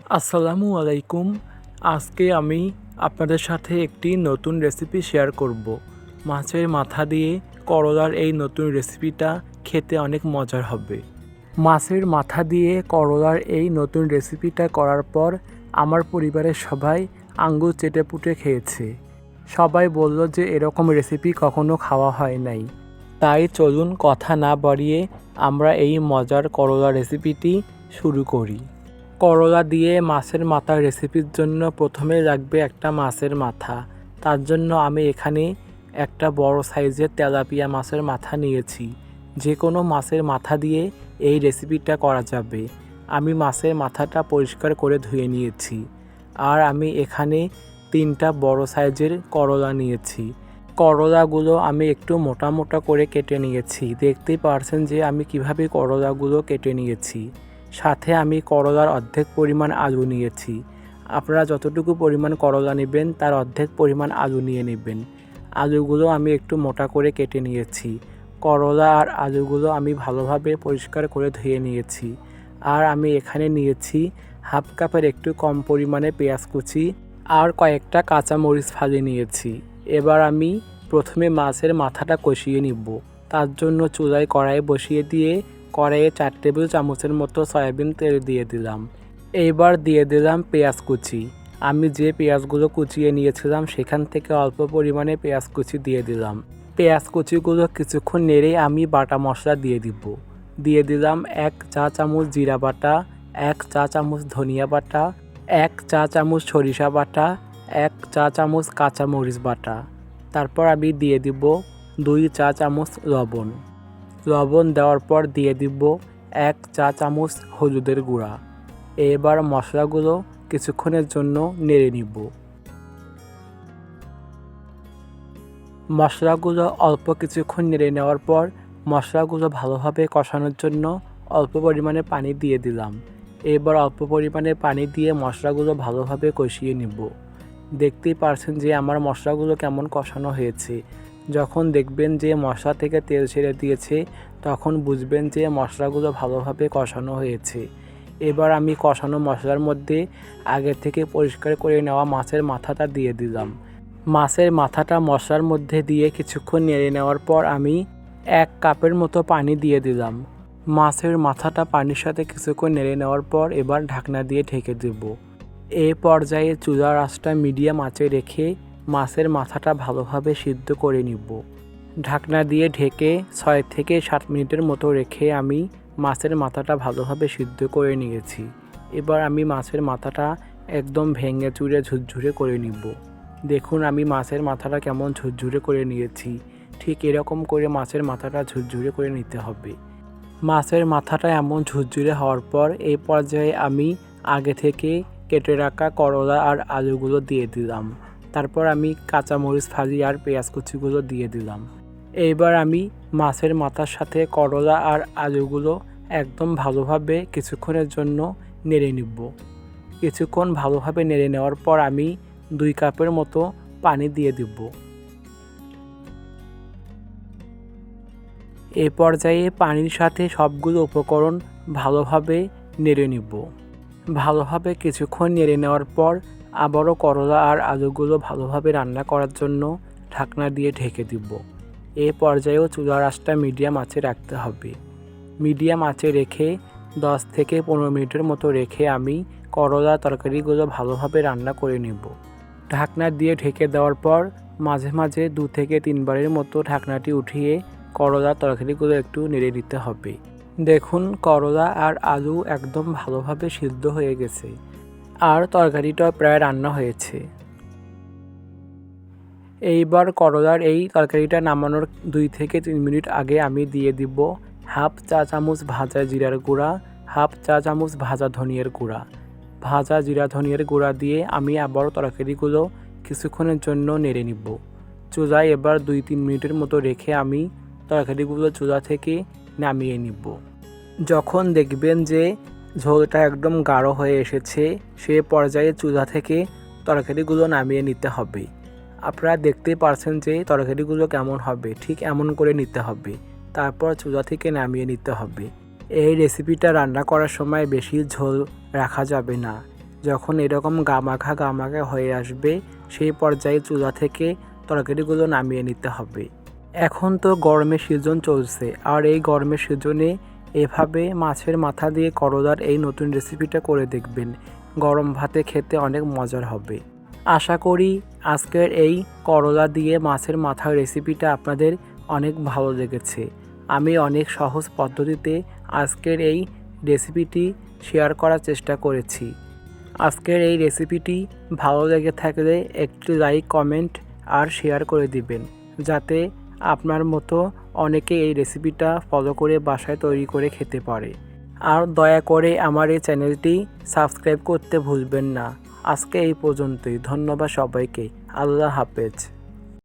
আসসালামু আলাইকুম। আজকে আমি আপনাদের সাথে একটি নতুন রেসিপি শেয়ার করব। মাছের মাথা দিয়ে করলার এই নতুন রেসিপিটা খেতে অনেক মজার হবে। মাছের মাথা দিয়ে করলার এই নতুন রেসিপিটা করার পর আমার পরিবারের সবাই আঙ্গুল চেটেপুটে খেয়েছে। সবাই বলল যে এরকম রেসিপি কখনো খাওয়া হয় নাই। তাই চলুন কথা না বাড়িয়ে আমরা এই মজার করলা রেসিপিটি শুরু করি। করলা দিয়ে মাছের মাথা রেসিপির জন্য প্রথমে লাগবে একটা মাছের মাথা। তার জন্য আমি এখানে একটা বড় সাইজের তেলাপিয়া মাছের মাথা নিয়েছি। যে কোনো মাছের মাথা দিয়ে এই রেসিপিটা করা যাবে। আমি মাছের মাথাটা পরিষ্কার করে ধুয়ে নিয়েছি। আর আমি এখানে 3টা বড় সাইজের করলা নিয়েছি। করলাগুলো আমি একটু মোটা মোটা করে কেটে নিয়েছি। দেখতেই পারছেন যে আমি কিভাবে করলাগুলো কেটে নিয়েছি। সাথে আমি করলার অর্ধেক পরিমাণ আলু নিয়েছি। আপনারা যতটুকু পরিমাণ করলা নেবেন তার অর্ধেক পরিমাণ আলু নিয়ে নেবেন। আলুগুলো আমি একটু মোটা করে কেটে নিয়েছি। করলা আর আলুগুলো আমি ভালোভাবে পরিষ্কার করে ধুয়ে নিয়েছি। আর আমি এখানে নিয়েছি হাফ কাপের একটু কম পরিমাণে পেঁয়াজ কুচি আর কয়েকটা কাঁচামরিচ ফালি নিয়েছি। এবার আমি প্রথমে মাছের মাথাটা কষিয়ে নিব। তার জন্য চুলায় কড়াই বসিয়ে দিয়ে কড়াইয়ে 4 টেবিল চামচের মতো সয়াবিন তেল দিয়ে দিলাম। এইবার দিয়ে দিলাম পেঁয়াজ কুচি। আমি যে পেঁয়াজগুলো কুচিয়ে নিয়েছিলাম সেখান থেকে অল্প পরিমাণে পেঁয়াজ কুচি দিয়ে দিলাম। পেঁয়াজ কুচিগুলো কিছুক্ষণ নেড়ে আমি বাটা মশলা দিয়ে দিব। দিয়ে দিলাম 1 চা চামচ জিরা বাটা, 1 চা চামচ ধনিয়া বাটা, 1 চা চামচ সরিষা বাটা, 1 চা চামচ কাঁচামরিচ বাটা। তারপর আমি দিয়ে দিব 2 চা চামচ লবণ। লবণ দেওয়ার পর দিয়ে দিব 1 চা চামচ হলুদের গুঁড়া। এবার মশলাগুলো কিছুক্ষণের জন্য নেড়ে নিব। মশলাগুলো অল্প কিছুক্ষণ নেড়ে নেওয়ার পর মশলাগুলো ভালোভাবে কষানোর জন্য অল্প পরিমাণে পানি দিয়ে দিলাম। এবার অল্প পরিমাণে পানি দিয়ে মশলাগুলো ভালোভাবে কষিয়ে নিব। দেখতেই পারছেন যে আমার মশলাগুলো কেমন কষানো হয়েছে। যখন দেখবেন যে মশলা থেকে তেল ছেড়ে দিয়েছে তখন বুঝবেন যে মশলাগুলো ভালোভাবে কষানো হয়েছে। এবার আমি কষানো মশলার মধ্যে আগে থেকে পরিষ্কার করে নেওয়া মাছের মাথাটা দিয়ে দিলাম। মাছের মাথাটা মশলার মধ্যে দিয়ে কিছুক্ষণ নেড়ে নেওয়ার পর আমি 1 কাপের মতো পানি দিয়ে দিলাম। মাছের মাথাটা পানির সাথে কিছুক্ষণ নেড়ে নেওয়ার পর এবার ঢাকনা দিয়ে ঢেকে দেব। এই পর্যায়ে চুলার আঁচটা মিডিয়াম আঁচে রেখে মাছের মাথাটা ভালোভাবে সিদ্ধ করে নিব। ঢাকনা দিয়ে ঢেকে 6 থেকে 7 মিনিটের মতো রেখে আমি মাছের মাথাটা ভালোভাবে সিদ্ধ করে নিয়েছি। এবার আমি মাছের মাথাটা একদম ভেঙে চুরে ঝুরঝুরে করে নিব। দেখুন আমি মাছের মাথাটা কেমন ঝুরঝুরে করে নিয়েছি। ঠিক এরকম করে মাছের মাথাটা ঝুরঝুরে করে নিতে হবে। মাছের মাথাটা এমন ঝুরঝুরে হওয়ার পর এই পর্যায়ে আমি আগে থেকে কেটে রাখা করলা আর আলুগুলো দিয়ে দিলাম। তারপর আমি কাঁচামরিচ ফালি আর পেঁয়াজ কুচিগুলো দিয়ে দিলাম। এইবার আমি মাছের মাথার সাথে করলা আর আলুগুলো একদম ভালোভাবে কিছুক্ষণের জন্য নেড়ে নিব। কিছুক্ষণ ভালোভাবে নেড়ে নেওয়ার পর আমি 2 কাপের মতো পানি দিয়ে দিব। এ পর্যায়ে পানির সাথে সবগুলো উপকরণ ভালোভাবে নেড়ে নিব। ভালোভাবে কিছুক্ষণ নেড়ে নেওয়ার পর আবারও করলা আর আলুগুলো ভালোভাবে রান্না করার জন্য ঢাকনা দিয়ে ঢেকে দিব। এ পর্যায়েও চুলার আঁচটা মিডিয়াম আঁচে রাখতে হবে। মিডিয়াম আঁচে রেখে 10 থেকে 15 মিনিটের মতো রেখে আমি করলা তরকারিগুলো ভালোভাবে রান্না করে নেব। ঢাকনা দিয়ে ঢেকে দেওয়ার পর মাঝে মাঝে 2 থেকে 3 বারের মতো ঢাকনাটি উঠিয়ে করলা তরকারিগুলো একটু নেড়ে দিতে হবে। দেখুন করলা আর আলু একদম ভালোভাবে সিদ্ধ হয়ে গেছে আর তরকারিটা প্রায় রান্না হয়েছে। এইবার করলার এই তরকারিটা নামানোর 2 থেকে 3 মিনিট আগে আমি দিয়ে দিব হাফ চা চামচ ভাজা জিরার গুঁড়া, হাফ চা চামচ ভাজা ধনিয়ার গুঁড়া। ভাজা জিরা ধনিয়ার গুঁড়া দিয়ে আমি আবারও তরকারিগুলো কিছুক্ষণের জন্য নেড়ে নিব। চুলায় এবার 2-3 মিনিটের মতো রেখে আমি তরকারিগুলো চুলা থেকে নামিয়ে নিব। যখন দেখবেন যে ঝোলটা একদম গাঢ় হয়ে এসেছে সে পর্যায়ে চুলা থেকে তরকারিগুলো নামিয়ে নিতে হবে। আপনারা দেখতেই পারছেন যে তরকারিগুলো কেমন হবে, ঠিক এমন করে নিতে হবে। তারপর চুলা থেকে নামিয়ে নিতে হবে। এই রেসিপিটা রান্না করার সময় বেশি ঝোল রাখা যাবে না। যখন এরকম গামাখা গামাখা হয়ে আসবে সেই পর্যায়ে চুলা থেকে তরকারিগুলো নামিয়ে নিতে হবে। এখন তো গরমের সিজন চলছে, আর এই গরমের সিজনে এভাবে মাছের মাথা দিয়ে করলার এই নতুন রেসিপিটা করে দেখবেন। গরম ভাতে খেতে অনেক মজার হবে। আশা করি আজকের এই করলা দিয়ে মাছের মাথার রেসিপিটা আপনাদের অনেক ভালো লেগেছে। আমি অনেক সহজ পদ্ধতিতে আজকের এই রেসিপিটি শেয়ার করার চেষ্টা করেছি। আজকের এই রেসিপিটি ভালো লেগে থাকলে একটি লাইক, কমেন্ট আর শেয়ার করে দিবেন, যাতে আপনার মতো অনেকে এই রেসিপিটা ফলো করে বাসায় তৈরি করে খেতে পারে। আর দয়া করে আমার এই চ্যানেলটি সাবস্ক্রাইব করতে ভুলবেন না। আজকে এই পর্যন্তই। ধন্যবাদ সবাইকে। আল্লাহ হাফেজ।